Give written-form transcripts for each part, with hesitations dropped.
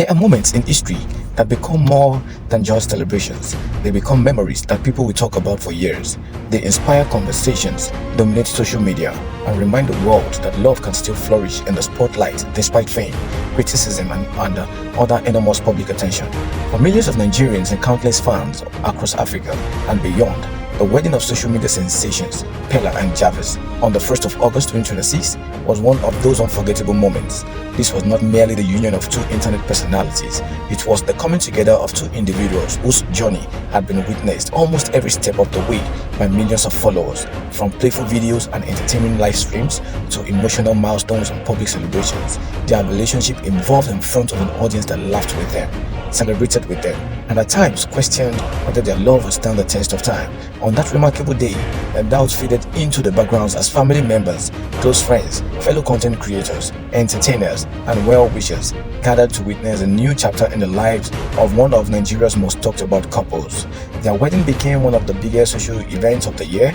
There are moments in history that become more than just celebrations. They become memories that people will talk about for years. They inspire conversations, dominate social media, and remind the world that love can still flourish in the spotlight despite fame, criticism, and other enormous public attention. For millions of Nigerians and countless fans across Africa and beyond, the wedding of social media sensations, Peller and Jarvis, on the 1st of August 2026 was one of those unforgettable moments. This was not merely the union of two internet personalities, it was the coming together of two individuals whose journey had been witnessed almost every step of the way by millions of followers, from playful videos and entertaining live streams to emotional milestones and public celebrations. Their relationship evolved in front of an audience that laughed with them, celebrated with them, and at times questioned whether their love would stand the test of time. On that remarkable day, the doubts faded into the backgrounds as family members, close friends, fellow content creators, entertainers, and well-wishers gathered to witness a new chapter in the lives of one of Nigeria's most talked about couples. Their wedding became one of the biggest social events of the year,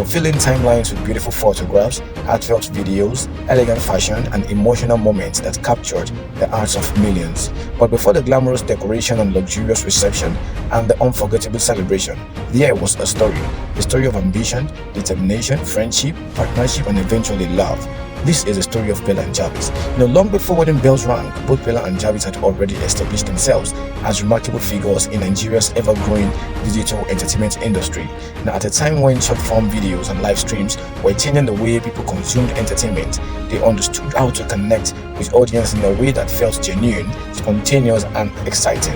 filling timelines with beautiful photographs, heartfelt videos, elegant fashion, and emotional moments that captured the hearts of millions. But before the glamorous decoration and luxurious reception and the unforgettable celebration, there was a story of ambition, determination, friendship, partnership, and eventually love. This is the story of Peller and Jarvis. Long before wedding bells rang, both Peller and Jarvis had already established themselves as remarkable figures in Nigeria's ever-growing digital entertainment industry. Now, at a time when short-form videos and live streams were changing the way people consumed entertainment, they understood how to connect with audience in a way that felt genuine, spontaneous, and exciting.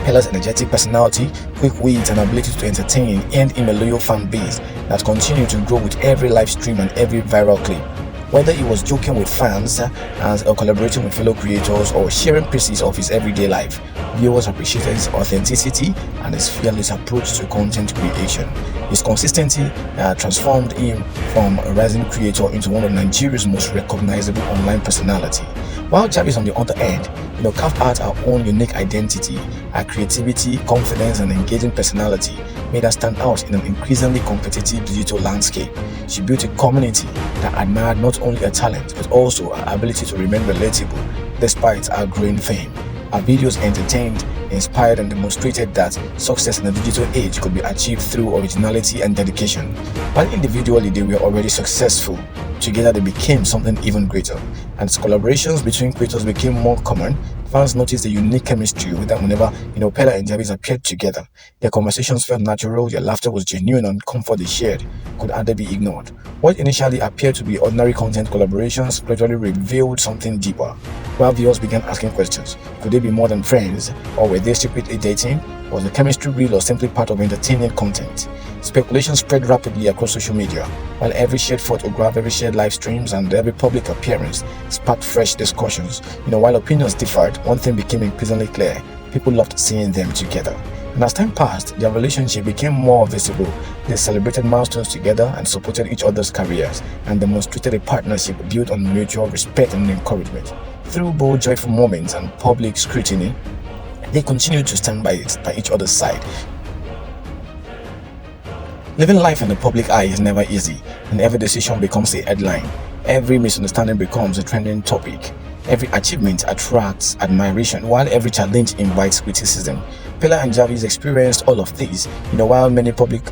Peller's energetic personality, quick wit, and ability to entertain earned him a loyal fan base that continued to grow with every live stream and every viral clip. Whether he was joking with fans or collaborating with fellow creators or sharing pieces of his everyday life, viewers appreciated his authenticity and his fearless approach to content creation. His consistency transformed him from a rising creator into one of Nigeria's most recognizable online personality. While Jarvis, on the other hand, carved out her own unique identity, her creativity, confidence, and engaging personality made her stand out in an increasingly competitive digital landscape. She built a community that admired not only her talent but also her ability to remain relatable despite her growing fame. Her videos entertained, inspired, and demonstrated that success in the digital age could be achieved through originality and dedication. While individually they were already successful, together they became something even greater. And as collaborations between creators became more common, fans noticed the unique chemistry with them whenever Peller and Jarvis appeared together. Their conversations felt natural, their laughter was genuine, and comfort they shared could hardly be ignored. What initially appeared to be ordinary content collaborations gradually revealed something deeper. While viewers began asking questions, could they be more than friends, or were they secretly dating? Was the chemistry real or simply part of entertaining content? Speculation spread rapidly across social media, while every shared photograph, every shared live streams, and every public appearance sparked fresh discussions. While opinions differed, one thing became increasingly clear: people loved seeing them together. And as time passed, their relationship became more visible. They celebrated milestones together and supported each other's careers and demonstrated a partnership built on mutual respect and encouragement. Through both joyful moments and public scrutiny, they continued to stand by each other's side. Living life in the public eye is never easy, and every decision becomes a headline. Every misunderstanding becomes a trending topic. Every achievement attracts admiration, while every challenge invites criticism. Peller and Jarvis experienced all of this. While many public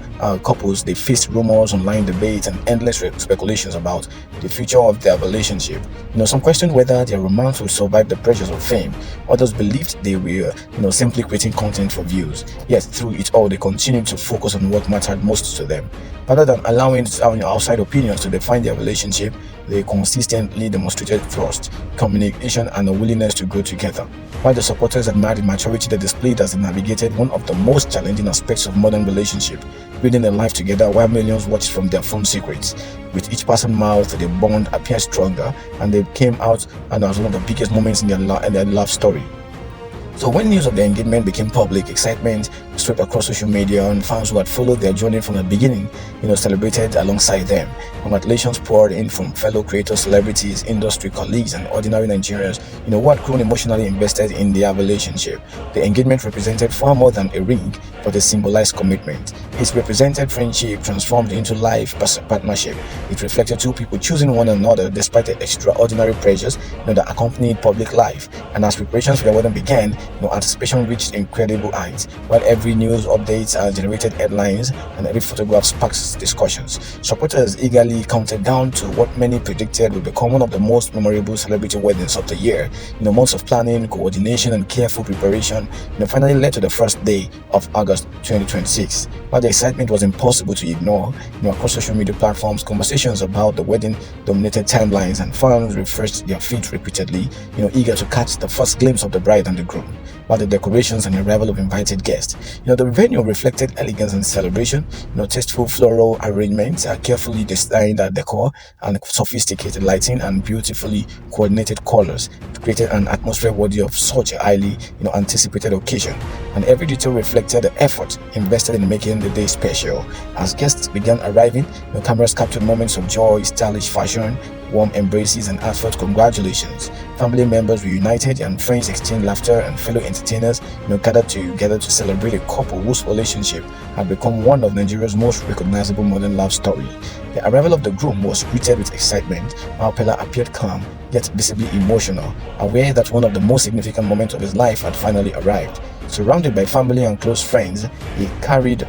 couples, they faced rumors, online debates, and endless speculations about the future of their relationship. Some questioned whether their romance would survive the pressures of fame. Others believed they were, simply creating content for views. Yet through it all, they continued to focus on what mattered most to them. Rather than allowing outside opinions to define their relationship, they consistently demonstrated trust, communication, and a willingness to grow together. While the supporters admired the maturity they displayed as they navigated one of the most challenging aspects of modern relationship, building a life together while millions watched from their phone secrets. With each passing month, the bond appeared stronger, and they came out and as one of the biggest moments in their love story. So when news of their engagement became public, excitement swept across social media, and fans who had followed their journey from the beginning, celebrated alongside them. Congratulations poured in from fellow creators, celebrities, industry colleagues, and ordinary Nigerians, who had grown emotionally invested in their relationship. The engagement represented far more than a ring, but it symbolized commitment. It represented friendship transformed into life partnership. It reflected two people choosing one another despite the extraordinary pressures that accompanied public life. And as preparations for the wedding began, anticipation reached incredible heights. While every news update generated headlines and every photograph sparks discussions, supporters eagerly counted down to what many predicted would become one of the most memorable celebrity weddings of the year. Months of planning, coordination, and careful preparation finally led to the first day of August 2026. While the excitement was impossible to ignore, across social media platforms, conversations about the wedding dominated timelines, and fans refreshed their feeds repeatedly, eager to catch the first glimpse of the bride and the groom. While the decorations and arrival of invited guests, the venue reflected elegance and celebration. Tasteful floral arrangements, carefully designed decor, and sophisticated lighting and beautifully coordinated colors created an atmosphere worthy of such a highly anticipated occasion. And every detail reflected the effort invested in making the day special. As guests began arriving, cameras captured moments of joy, stylish fashion, warm embraces, and heartfelt congratulations. Family members reunited and friends exchanged laughter, and fellow entertainers gathered together to celebrate a couple whose relationship had become one of Nigeria's most recognizable modern love story. The arrival of the groom was greeted with excitement, while Peller appeared calm yet visibly emotional, aware that one of the most significant moments of his life had finally arrived. Surrounded by family and close friends, he carried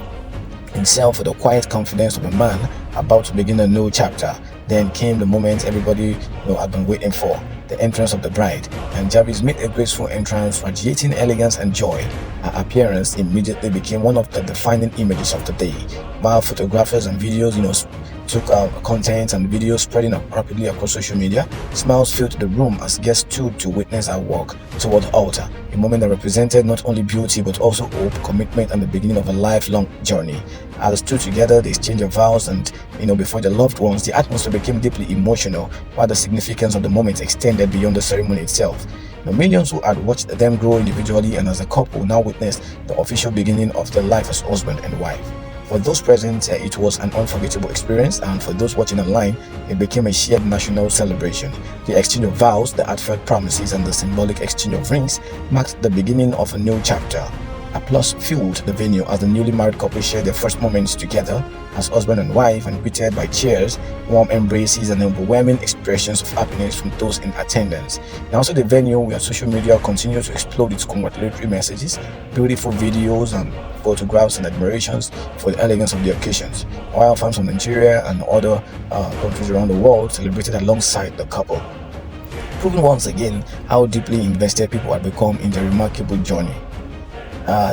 himself with the quiet confidence of a man about to begin a new chapter. Then came the moment everybody had been waiting for, the entrance of the bride, and Jarvis made a graceful entrance, radiating elegance and joy. Her appearance immediately became one of the defining images of the day. While photographers and videos, took content and videos spreading rapidly across social media, smiles filled the room as guests stood to witness her walk toward the altar, a moment that represented not only beauty but also hope, commitment, and the beginning of a lifelong journey. As they stood together, the exchange of vows, and before their loved ones, the atmosphere became deeply emotional, while the significance of the moment extended beyond the ceremony itself. The millions who had watched them grow individually and as a couple now witnessed the official beginning of their life as husband and wife. For those present, it was an unforgettable experience, and for those watching online, it became a shared national celebration. The exchange of vows, the heartfelt promises, and the symbolic exchange of rings marked the beginning of a new chapter. Applause filled the venue as the newly married couple shared their first moments together as husband and wife, and greeted by cheers, warm embraces, and overwhelming expressions of happiness from those in attendance. And also the venue where social media continued to explode its congratulatory messages, beautiful videos, and photographs and admirations for the elegance of the occasions, while fans from Nigeria and other countries around the world celebrated alongside the couple, proving once again how deeply invested people had become in their remarkable journey.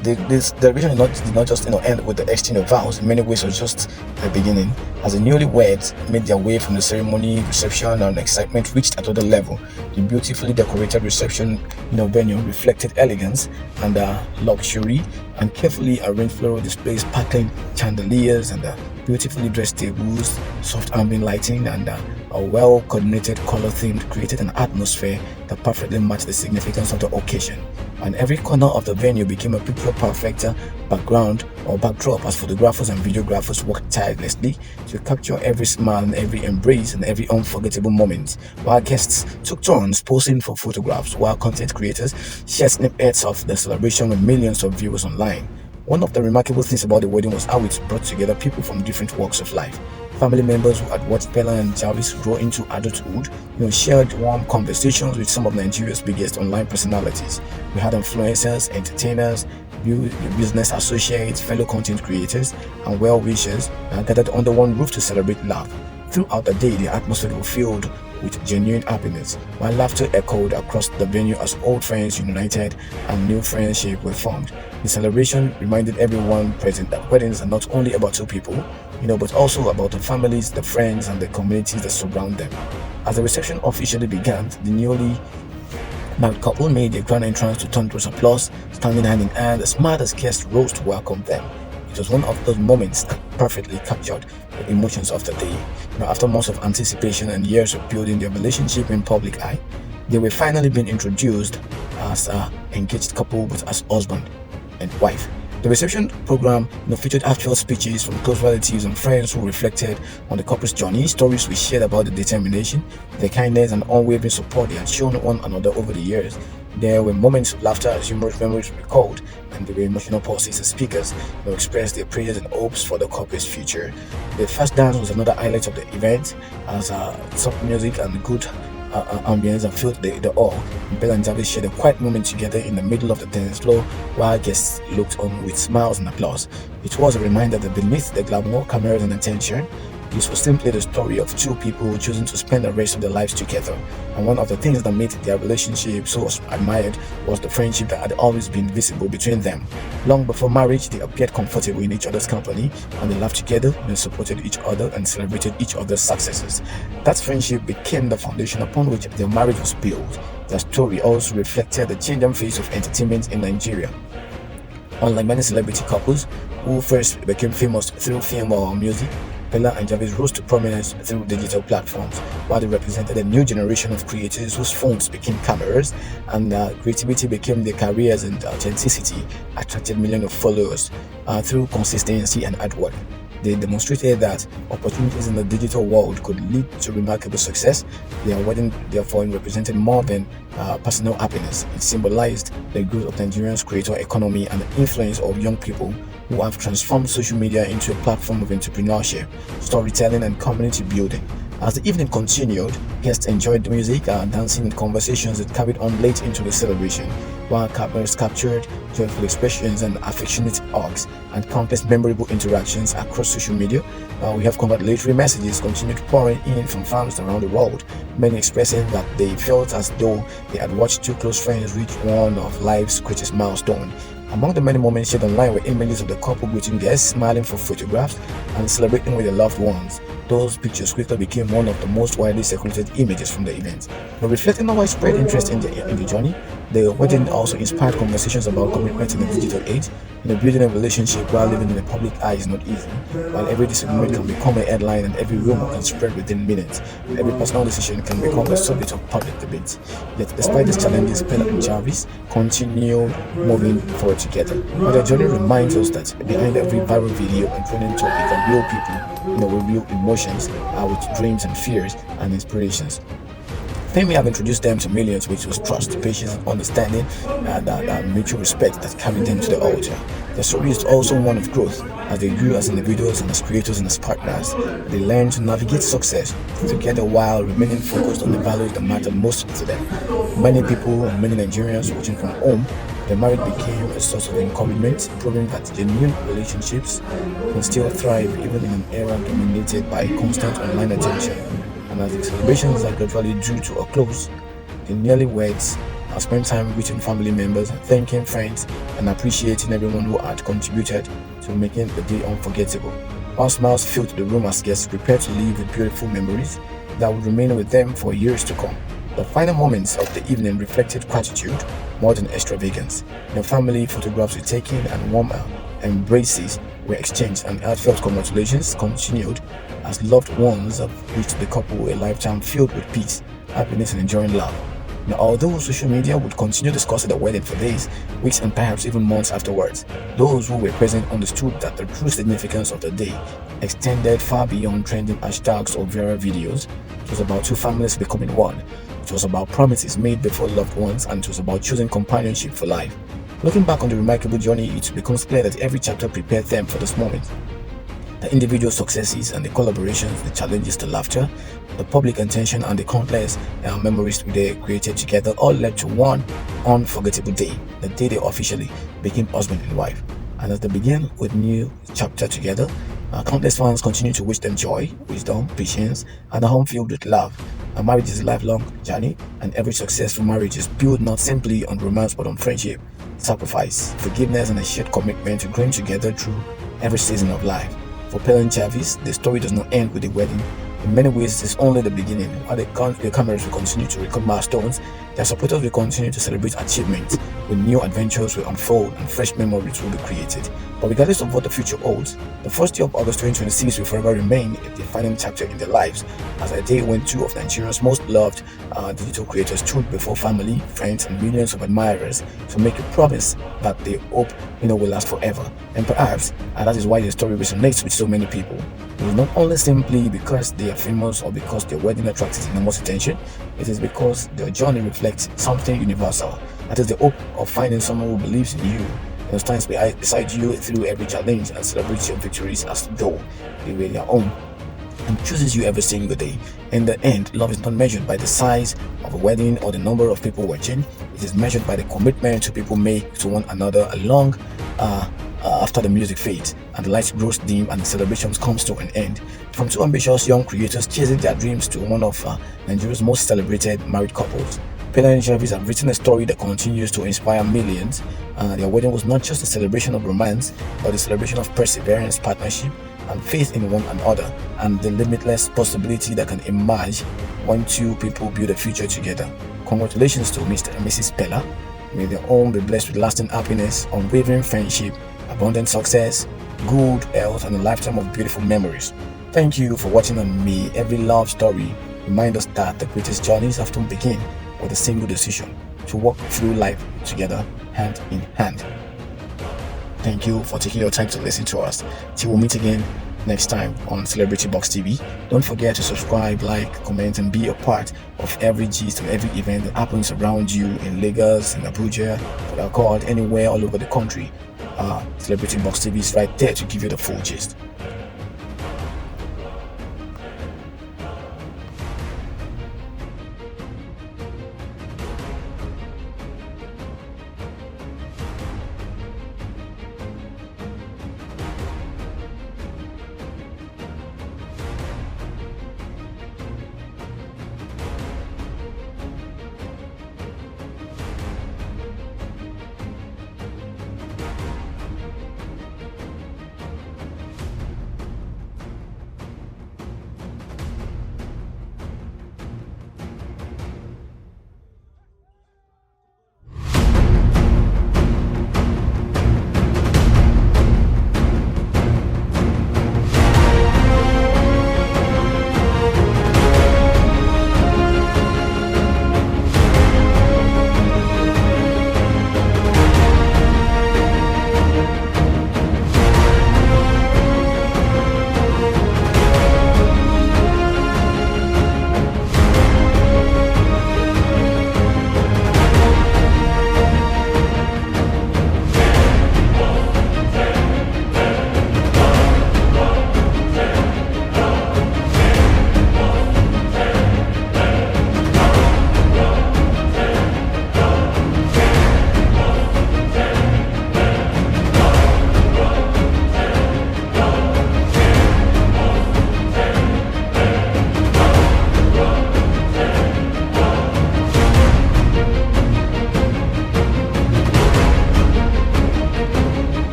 This celebration did not just end with the exchange of vows. In many ways, it was just the beginning. As the newlyweds made their way from the ceremony, reception, and excitement reached another level. The beautifully decorated reception venue reflected elegance and luxury, and carefully arranged floral displays, sparkling chandeliers, and beautifully dressed tables, soft ambient lighting, and a well-coordinated color theme created an atmosphere that perfectly matched the significance of the occasion. And every corner of the venue became a picture-perfect background or backdrop as photographers and videographers worked tirelessly to capture every smile and every embrace and every unforgettable moment, while guests took turns posing for photographs, while content creators shared snippets of the celebration with millions of viewers online. One of the remarkable things about the wedding was how it brought together people from different walks of life. Family members who had watched Peller and Jarvis grow into adulthood, shared warm conversations with some of Nigeria's biggest online personalities. We had influencers, entertainers, business associates, fellow content creators, and well-wishers gathered under one roof to celebrate love. Throughout the day, the atmosphere was filled with genuine happiness, while laughter echoed across the venue as old friends united and new friendships were formed. The celebration reminded everyone present that weddings are not only about two people, but also about the families, the friends, and the communities that surround them. As the reception officially began, the newly married couple made their grand entrance to thunderous applause, standing hand in hand as mad as guests rose to welcome them. It was one of those moments that perfectly captured the emotions of the day. After months of anticipation and years of building their relationship in public eye, they were finally being introduced as an engaged couple, but as husband and wife. The reception program featured actual speeches from close relatives and friends who reflected on the couple's journey. Stories we shared about the determination, the kindness, and unwavering support they had shown one another over the years. There were moments of laughter as humorous memories recalled, and there were emotional pauses as speakers expressed their prayers and hopes for the couple's future. The first dance was another highlight of the event, as soft music and good ambience and filled the hall. Peller and Jarvis shared a quiet moment together in the middle of the dance floor while guests looked on with smiles and applause. It was a reminder that beneath the glamour, cameras, and attention, this was simply the story of two people choosing to spend the rest of their lives together. And one of the things that made their relationship so admired was the friendship that had always been visible between them. Long before marriage, they appeared comfortable in each other's company, and they laughed together, they supported each other, and celebrated each other's successes. That friendship became the foundation upon which their marriage was built. Their story also reflected the changing face of entertainment in Nigeria. Unlike many celebrity couples who first became famous through film or music, Peller and Jarvis rose to prominence through digital platforms, while they represented a new generation of creators whose phones became cameras and creativity became their careers, and authenticity attracted millions of followers through consistency and hard work. They demonstrated that opportunities in the digital world could lead to remarkable success. Their wedding, therefore, represented more than personal happiness. It symbolized the growth of Nigeria's creator economy and the influence of young people who have transformed social media into a platform of entrepreneurship, storytelling, and community building. As the evening continued, guests enjoyed music, dancing, and conversations that carried on late into the celebration, while cameras captured joyful expressions and affectionate hugs and countless memorable interactions across social media. We have congratulatory messages continued pouring in from fans around the world, many expressing that they felt as though they had watched two close friends reach one of life's greatest milestones. Among the many moments shared online were images of the couple greeting guests, smiling for photographs, and celebrating with their loved ones. Those pictures quickly became one of the most widely circulated images from the event. But reflecting on widespread interest in the journey, the wedding also inspired conversations about commitment in the digital age. Building a relationship while living in the public eye is not easy. While every disagreement can become a headline and every rumor can spread within minutes, every personal decision can become the subject of public debate. Yet, despite these challenges, Peller and Jarvis continue moving forward together. But their journey reminds us that behind every viral video and trending topic are real people, with real emotions, with dreams and fears and inspirations. Fame may have introduced them to millions, which was trust, patience, and understanding, and mutual respect that carried them to the altar. Their story is also one of growth. As they grew as individuals and as creators and as partners, they learned to navigate success together while remaining focused on the values that matter most to them. Many people and many Nigerians watching from home, their marriage became a source of encouragement, proving that genuine relationships can still thrive even in an era dominated by constant online attention. And as the celebrations are gradually drew to a close, the newlyweds have spent time greeting family members, thanking friends, and appreciating everyone who had contributed to making the day unforgettable. While smiles filled the room as guests prepared to leave with beautiful memories that would remain with them for years to come. The final moments of the evening reflected gratitude more than extravagance. The family photographs were taken and warm embraces were exchanged, and heartfelt congratulations continued as loved ones have wished the couple a lifetime filled with peace, happiness, and enduring love. Now, although social media would continue discussing the wedding for days, weeks, and perhaps even months afterwards, those who were present understood that the true significance of the day extended far beyond trending hashtags or viral videos. It was about two families becoming one. It was about promises made before loved ones, and it was about choosing companionship for life. Looking back on the remarkable journey, it becomes clear that every chapter prepared them for this moment. The individual successes and the collaborations, the challenges, the laughter, the public attention, and the countless memories they created together all led to one unforgettable day, the day they officially became husband and wife. And as they begin with new chapter together, countless fans continue to wish them joy, wisdom, patience, and a home filled with love. A marriage is a lifelong journey, and every successful marriage is built not simply on romance but on friendship, sacrifice, forgiveness, and a shared commitment to growing together through every season of life. For Peller and Jarvis, the story does not end with the wedding, In many ways, it is only the beginning. While the cameras will continue to record milestones, their supporters will continue to celebrate achievements, with new adventures will unfold and fresh memories will be created. But regardless of what the future holds, the first day of August 2026 will forever remain a defining chapter in their lives, as a day when two of Nigeria's most loved digital creators stood before family, friends, and millions of admirers to make a promise that they hope will last forever. And perhaps that is why the story resonates with so many people. It is not only simply because they are famous or because their wedding attracted enormous attention. It is because their journey reflects something universal. That is the hope of finding someone who believes in you and stands beside you through every challenge and celebrates your victories as though they were their own, and chooses you every single day. In the end, love is not measured by the size of a wedding or the number of people watching. It is measured by the commitment two people make to one another along after the music fades and the lights grows dim and the celebrations comes to an end. From two ambitious young creators chasing their dreams to one of Nigeria's most celebrated married couples, Peller Jarvis have written a story that continues to inspire millions. Their wedding was not just a celebration of romance, but a celebration of perseverance, partnership, and faith in one another, and the limitless possibility that can emerge when two people build a future together. Congratulations to Mr. and Mrs. Peller. May their home be blessed with lasting happiness, unwavering friendship, abundant success, good health, and a lifetime of beautiful memories. Thank you for watching on Me Every Love Story. Remind us that the greatest journeys often begin with a single decision to walk through life together, hand in hand. Thank you for taking your time to listen to us. Till we meet again next time on Celebrity Box TV. Don't forget to subscribe, like, comment, and be a part of every gist and every event that happens around you in Lagos, in Abuja, Port Harcourt, anywhere all over the country. Celebrity Box TV is right there to give you the full gist.